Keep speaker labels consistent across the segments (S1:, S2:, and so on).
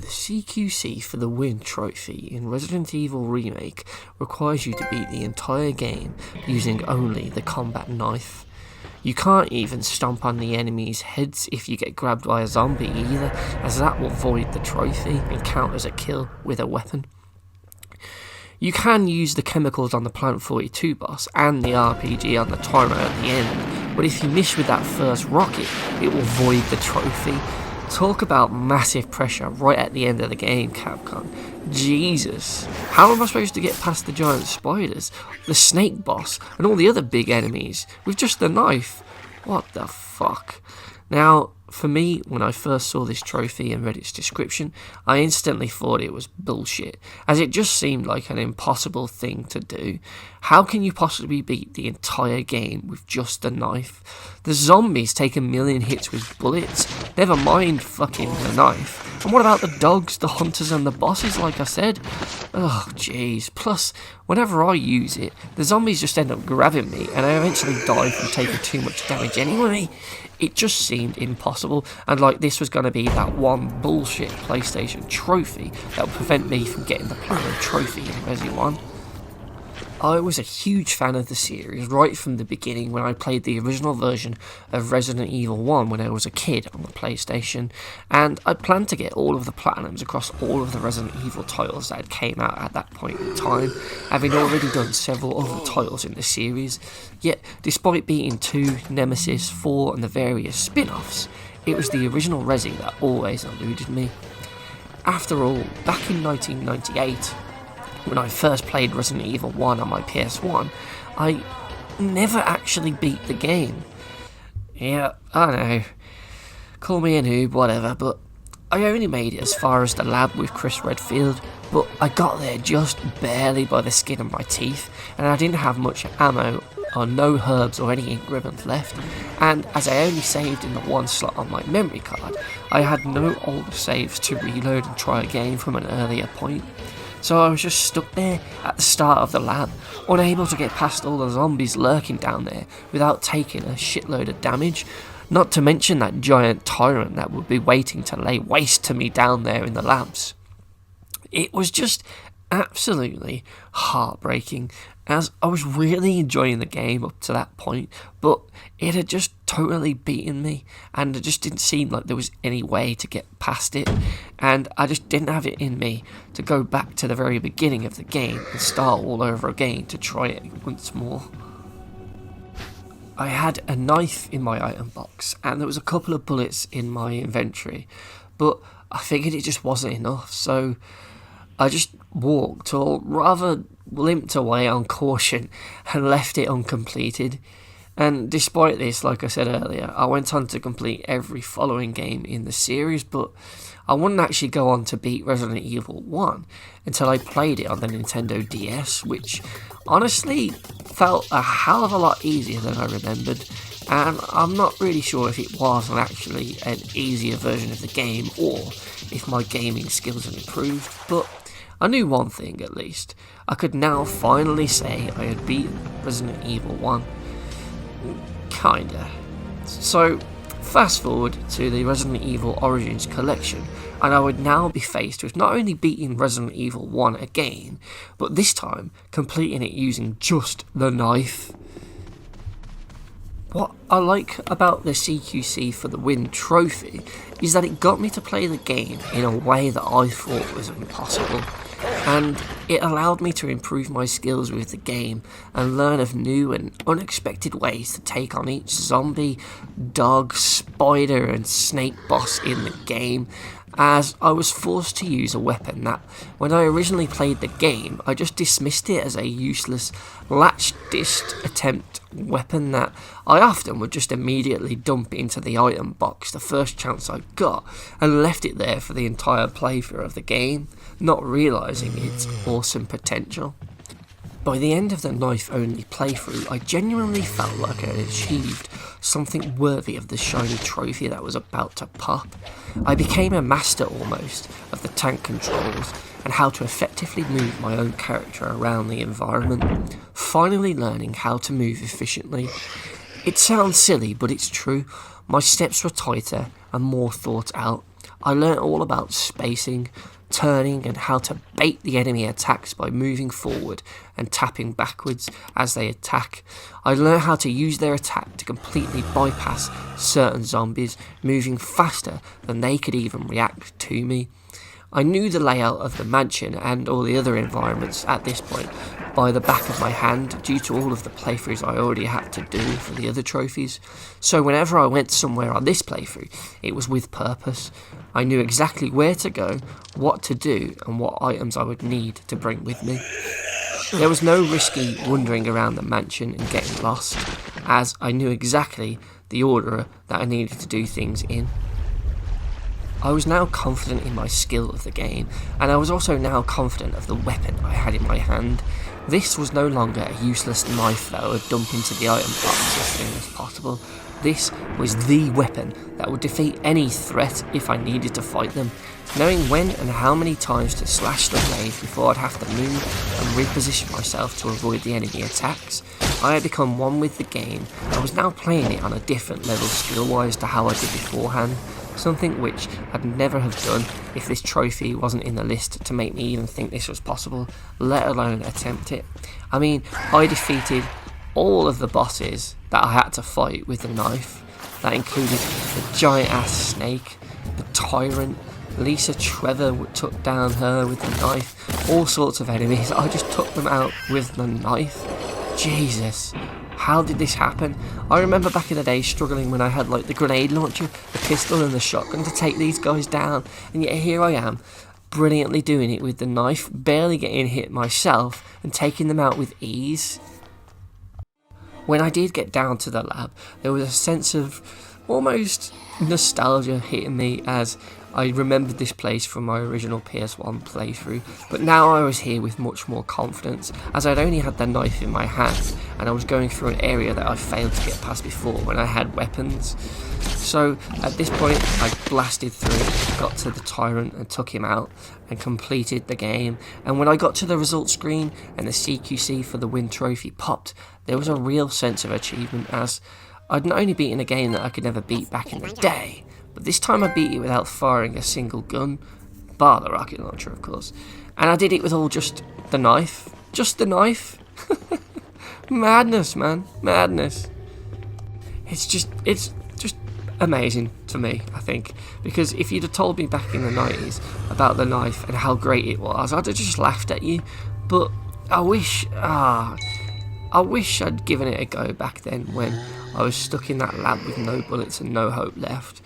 S1: The CQC for the Win Trophy in Resident Evil Remake requires you to beat the entire game using only the combat knife. You can't even stomp on the enemy's heads if you get grabbed by a zombie either, as that will void the trophy and count as a kill with a weapon. You can use the chemicals on the Plant 42 boss and the RPG on the timer at the end, but if you miss with that first rocket, it will void the trophy. Talk about massive pressure right at the end of the game, Capcom. Jesus. How am I supposed to get past the giant spiders, the snake boss, and all the other big enemies with just the knife? What the fuck? Now, for me, when I first saw this trophy and read its description, I instantly thought it was bullshit, as it just seemed like an impossible thing to do. How can you possibly beat the entire game with just a knife? The zombies take a million hits with bullets, never mind fucking the knife. And what about the dogs, the hunters and the bosses, like I said? Oh, jeez. Plus, whenever I use it, the zombies just end up grabbing me, and I eventually die from taking too much damage anyway. It just seemed impossible, and like this was going to be that one bullshit PlayStation trophy that would prevent me from getting the Platinum Trophy in Resi 1. I was a huge fan of the series right from the beginning when I played the original version of Resident Evil 1 when I was a kid on the PlayStation, and I planned to get all of the Platinums across all of the Resident Evil titles that had came out at that point in time, having already done several other titles in the series. Yet, despite beating 2, Nemesis, 4 and the various spin-offs, it was the original Resi that always eluded me. After all, back in 1998, when I first played Resident Evil 1 on my PS1, I never actually beat the game. Yeah, I know, call me a noob, whatever, but I only made it as far as the lab with Chris Redfield, but I got there just barely by the skin of my teeth, and I didn't have much ammo or no herbs or any ink ribbons left, and as I only saved in the one slot on my memory card, I had no old saves to reload and try again from an earlier point. So I was just stuck there at the start of the lab, unable to get past all the zombies lurking down there without taking a shitload of damage, not to mention that giant tyrant that would be waiting to lay waste to me down there in the labs. It was just absolutely heartbreaking, as I was really enjoying the game up to that point, but it had just totally beaten me, and it just didn't seem like there was any way to get past it, and I just didn't have it in me to go back to the very beginning of the game and start all over again to try it once more. I had a knife in my item box, and there was a couple of bullets in my inventory, but I figured it just wasn't enough, so I just walked, or rather limped away on caution and left it uncompleted. And despite this, like I said earlier, I went on to complete every following game in the series, but I wouldn't actually go on to beat Resident Evil 1 until I played it on the Nintendo DS, which honestly felt a hell of a lot easier than I remembered, and I'm not really sure if it was actually an easier version of the game or if my gaming skills had improved, but I knew one thing at least. I could now finally say I had beaten Resident Evil 1. Kinda. So, fast forward to the Resident Evil Origins collection, and I would now be faced with not only beating Resident Evil 1 again, but this time completing it using just the knife. What I like about the CQC for the Win Trophy is that it got me to play the game in a way that I thought was impossible, and it allowed me to improve my skills with the game and learn of new and unexpected ways to take on each zombie, dog, spider and snake boss in the game, as I was forced to use a weapon that, when I originally played the game, I just dismissed it as a useless, latch-disc attempt weapon that I often would just immediately dump into the item box the first chance I got, and left it there for the entire playthrough of the game, not realising its awesome potential. By the end of the knife-only playthrough, I genuinely felt like I had achieved something worthy of the shiny trophy that was about to pop. I became a master almost of the tank controls and how to effectively move my own character around the environment, finally learning how to move efficiently. It sounds silly, but it's true. My steps were tighter and more thought out. I learnt all about spacing, turning, and how to bait the enemy attacks by moving forward and tapping backwards as they attack. I learnt how to use their attack to completely bypass certain zombies, moving faster than they could even react to me. I knew the layout of the mansion and all the other environments at this point by the back of my hand due to all of the playthroughs I already had to do for the other trophies. So whenever I went somewhere on this playthrough, it was with purpose. I knew exactly where to go, what to do, and what items I would need to bring with me. There was no risky wandering around the mansion and getting lost, as I knew exactly the order that I needed to do things in. I was now confident in my skill of the game, and I was also now confident of the weapon I had in my hand. This was no longer a useless knife that I would dump into the item box as soon as possible. This was the weapon that would defeat any threat if I needed to fight them. Knowing when and how many times to slash the blade before I'd have to move and reposition myself to avoid the enemy attacks, I had become one with the game. I was now playing it on a different level skill-wise to how I did beforehand. Something which I'd never have done if this trophy wasn't in the list to make me even think this was possible, let alone attempt it. I mean, I defeated all of the bosses that I had to fight with the knife. That included the giant ass snake, the tyrant, Lisa Trevor took down her with the knife, all sorts of enemies. I just took them out with the knife. Jesus. How did this happen? I remember back in the day struggling when I had like the grenade launcher, the pistol and the shotgun to take these guys down, and yet here I am, brilliantly doing it with the knife, barely getting hit myself and taking them out with ease. When I did get down to the lab, there was a sense of almost nostalgia hitting me as I remembered this place from my original PS1 playthrough, but now I was here with much more confidence as I'd only had the knife in my hand and I was going through an area that I failed to get past before when I had weapons. So at this point I blasted through, got to the tyrant and took him out and completed the game, and when I got to the results screen and the CQC for the win trophy popped, there was a real sense of achievement as I'd not only beaten a game that I could never beat back in the day, but this time I beat it without firing a single gun, bar the rocket launcher of course, and I did it with all just the knife. Just the knife. Madness, man, madness. It's just amazing to me, I think, because if you'd have told me back in the 90s about the knife and how great it was, I'd have just laughed at you, but I wish I'd given it a go back then when I was stuck in that lab with no bullets and no hope left.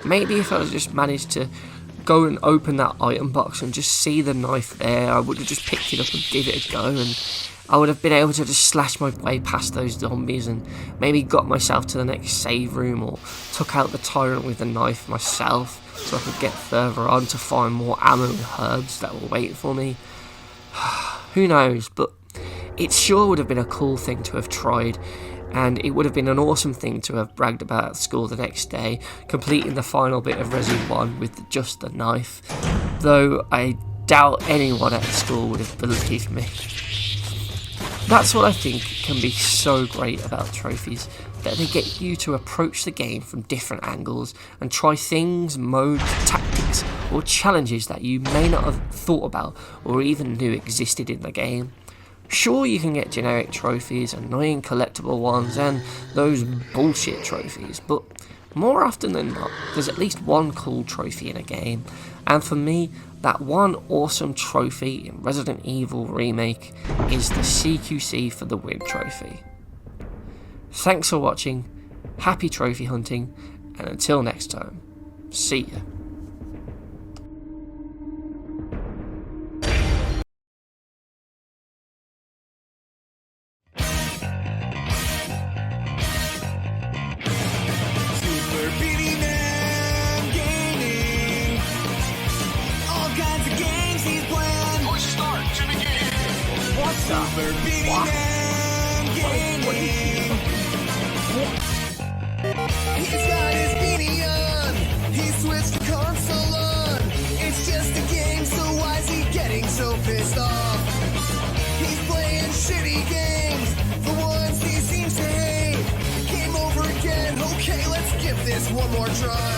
S1: Maybe if I had just managed to go and open that item box and just see the knife there, I would have just picked it up and give it a go, and I would have been able to just slash my way past those zombies and maybe got myself to the next save room or took out the tyrant with the knife myself so I could get further on to find more ammo and herbs that were waiting for me. Who knows, but it sure would have been a cool thing to have tried, and it would have been an awesome thing to have bragged about at school the next day, completing the final bit of Resident 1 with just the knife, though I doubt anyone at school would have believed me. That's what I think can be so great about trophies, that they get you to approach the game from different angles and try things, modes, tactics or challenges that you may not have thought about or even knew existed in the game. Sure, you can get generic trophies, annoying collectible ones, and those bullshit trophies, but more often than not, there's at least one cool trophy in a game, and for me, that one awesome trophy in Resident Evil Remake is the CQC for the Win trophy. Thanks for watching, happy trophy hunting, and until next time, see ya.
S2: Super Beanie Man Gaming. He's got his beanie on. He switched the console on. It's just a game, so why's he getting so pissed off? He's playing shitty games, the ones he seems to hate. Game over again. Okay, let's give this one more try.